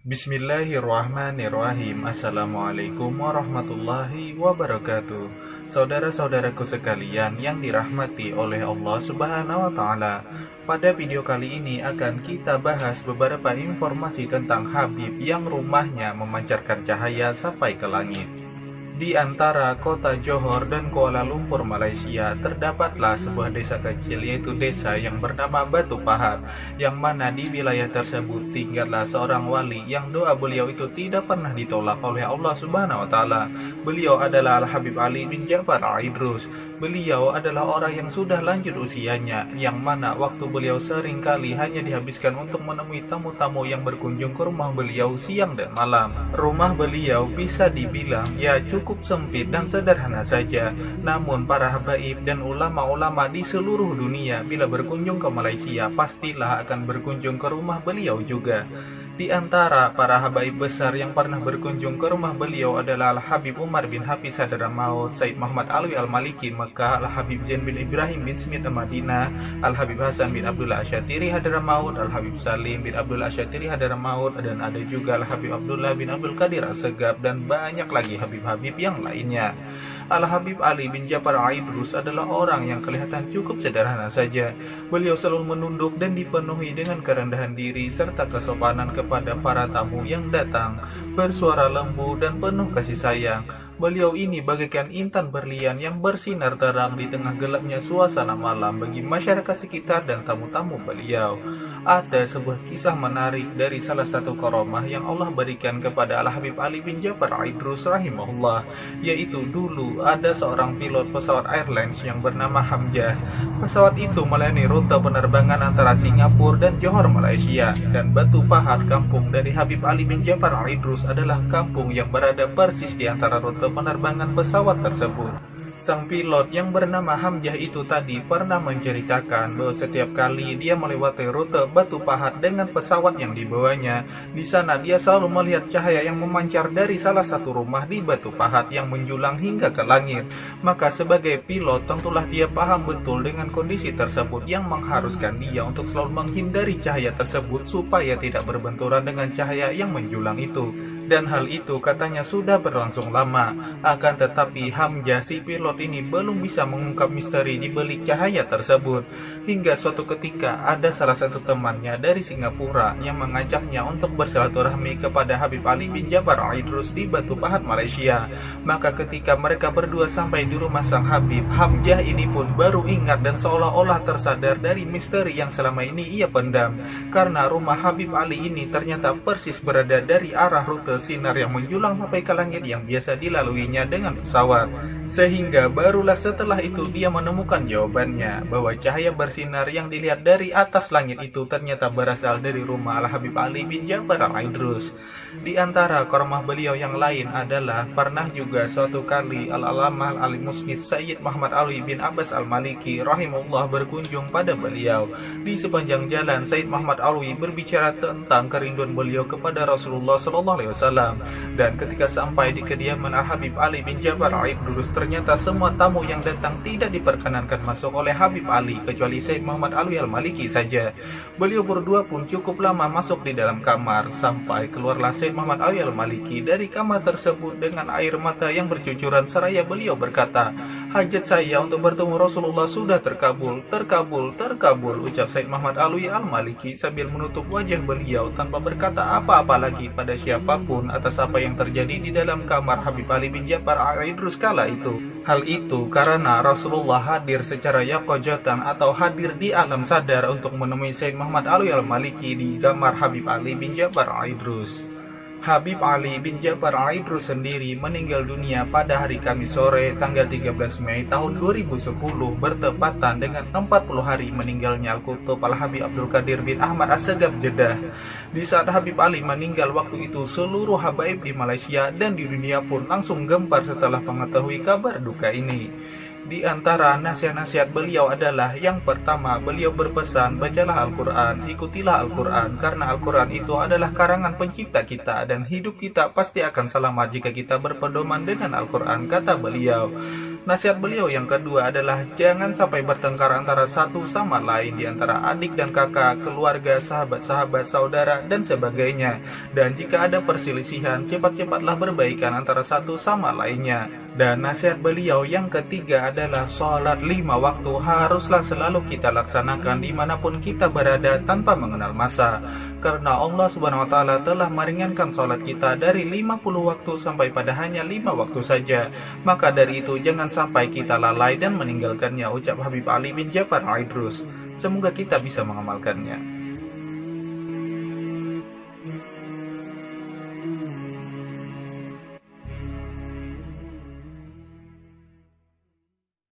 Bismillahirrahmanirrahim. Assalamualaikum warahmatullahi wabarakatuh. Saudara-saudaraku sekalian yang dirahmati oleh Allah Subhanahu wa Ta'ala, pada video kali ini akan kita bahas beberapa informasi tentang Habib yang rumahnya memancarkan cahaya sampai ke langit. Di antara kota Johor dan Kuala Lumpur, Malaysia, terdapatlah sebuah desa kecil, yaitu desa yang bernama Batu Pahat, yang mana di wilayah tersebut tinggallah seorang wali yang doa beliau itu tidak pernah ditolak oleh Allah Subhanahu wa Ta'ala. Beliau adalah Al-Habib Ali bin Ja'far Al-Idrus. Beliau adalah orang yang sudah lanjut usianya, yang mana waktu beliau sering kali hanya dihabiskan untuk menemui tamu-tamu yang berkunjung ke rumah beliau siang dan malam. Rumah beliau bisa dibilang cukup sempit dan sederhana saja, namun para habaib dan ulama-ulama di seluruh dunia bila berkunjung ke Malaysia pastilah akan berkunjung ke rumah beliau juga. Di antara para habaib besar yang pernah berkunjung ke rumah beliau adalah Al-Habib Umar bin Hafiz Hadramaut, Said Muhammad Alwi Al-Maliki Mekah, Al-Habib Zain bin Ibrahim bin Smith Madinah, Al-Habib Hasan bin Abdullah Asyatiri Hadramaut, Al-Habib Salim bin Abdullah Asyatiri Hadramaut, dan ada juga Al-Habib Abdullah bin Abdul Qadir As-Segaf, dan banyak lagi habib-habib yang lainnya. Al-Habib Ali bin Ja'far Al-Idrus adalah orang yang kelihatan cukup sederhana saja. Beliau selalu menunduk dan dipenuhi dengan kerendahan diri serta kesopanan kepada para tamu yang datang, bersuara lembut dan penuh kasih sayang. Beliau ini bagaikan intan berlian yang bersinar terang di tengah gelapnya suasana malam bagi masyarakat sekitar dan tamu-tamu beliau. Ada sebuah kisah menarik dari salah satu karomah yang Allah berikan kepada Al-Habib Ali bin Ja'far Al-Idrus rahimahullah, yaitu dulu ada seorang pilot pesawat airlines yang bernama Hamzah. Pesawat itu melayani rute penerbangan antara Singapura dan Johor, Malaysia, dan Batu Pahat, kampung dari Habib Ali bin Ja'far Al-Idrus, adalah kampung yang berada persis di antara rute penerbangan pesawat tersebut. Sang pilot yang bernama Hamzah itu tadi pernah menceritakan bahwa setiap kali dia melewati rute Batu Pahat dengan pesawat yang dibawanya, di sana dia selalu melihat cahaya yang memancar dari salah satu rumah di Batu Pahat yang menjulang hingga ke langit. Maka sebagai pilot tentulah dia paham betul dengan kondisi tersebut yang mengharuskan dia untuk selalu menghindari cahaya tersebut supaya tidak berbenturan dengan cahaya yang menjulang itu. Dan hal itu katanya sudah berlangsung lama. Akan tetapi Hamzah si pilot ini belum bisa mengungkap misteri di balik cahaya tersebut. Hingga suatu ketika ada salah satu temannya dari Singapura yang mengajaknya untuk bersilaturahmi kepada Habib Ali bin Ja'far Al-Idrus di Batu Pahat, Malaysia. Maka ketika mereka berdua sampai di rumah sang Habib, Hamzah ini pun baru ingat dan seolah-olah tersadar dari misteri yang selama ini ia pendam. Karena rumah Habib Ali ini ternyata persis berada dari arah rute sinar yang menjulang sampai ke langit yang biasa dilaluinya dengan pesawat. Sehingga barulah setelah itu dia menemukan jawabannya, bahwa cahaya bersinar yang dilihat dari atas langit itu ternyata berasal dari rumah Al-Habib Ali bin Ja'far Al-Idrus. Di antara karomah beliau yang lain adalah pernah juga suatu kali Al-Alamah Al-Musnid Sayyid Muhammad Alwi bin Abbas Al-Maliki rahimahullah berkunjung pada beliau. Di sepanjang jalan Sayyid Muhammad Alwi berbicara tentang kerinduan beliau kepada Rasulullah SAW. Dan ketika sampai di kediaman Al-Habib Ali bin Ja'far Al-Idrus, ternyata semua tamu yang datang tidak diperkenankan masuk oleh Habib Ali kecuali Said Muhammad Alwi Al-Maliki saja. Beliau berdua pun cukup lama masuk di dalam kamar, sampai keluarlah Said Muhammad Alwi Al-Maliki dari kamar tersebut dengan air mata yang bercucuran seraya beliau berkata, "Hajat saya untuk bertemu Rasulullah sudah terkabul, ucap Said Muhammad Alwi Al-Maliki sambil menutup wajah beliau tanpa berkata apa-apa lagi pada siapapun atas apa yang terjadi di dalam kamar Habib Ali bin Ja'far Al-Idrus kala itu. Hal itu karena Rasulullah hadir secara yaqazatan atau hadir di alam sadar untuk menemui Said Muhammad Alwi Al-Maliki di kamar Habib Ali bin Ja'far Al-Idrus. Habib Ali bin Ja'far Al-Idrus sendiri meninggal dunia pada hari Kamis sore tanggal 13 Mei tahun 2010 bertepatan dengan 40 hari meninggalnya Al-Qutub Al-Habib Abdul Qadir bin Ahmad As-Segaf Jeddah. Di saat Habib Ali meninggal waktu itu, seluruh habaib di Malaysia dan di dunia pun langsung gempar setelah mengetahui kabar duka ini. Di antara nasihat-nasihat beliau adalah yang pertama, beliau berpesan, bacalah Al-Quran, ikutilah Al-Quran, karena Al-Quran itu adalah karangan pencipta kita, dan hidup kita pasti akan selamat jika kita berpedoman dengan Al-Quran, kata beliau. Nasihat beliau yang kedua adalah jangan sampai bertengkar antara satu sama lain, di antara adik dan kakak, keluarga, sahabat-sahabat, saudara, dan sebagainya. Dan jika ada perselisihan, cepat-cepatlah berbaikan antara satu sama lainnya. Dan nasihat beliau yang ketiga adalah sholat 5 waktu haruslah selalu kita laksanakan dimanapun kita berada tanpa mengenal masa. Karena Allah Subhanahu Wa Taala telah meringankan sholat kita dari 50 waktu sampai pada hanya 5 waktu saja. Maka dari itu jangan sampai kita lalai dan meninggalkannya, ucap Habib Ali bin Ja'far Aidrus. Semoga kita bisa mengamalkannya.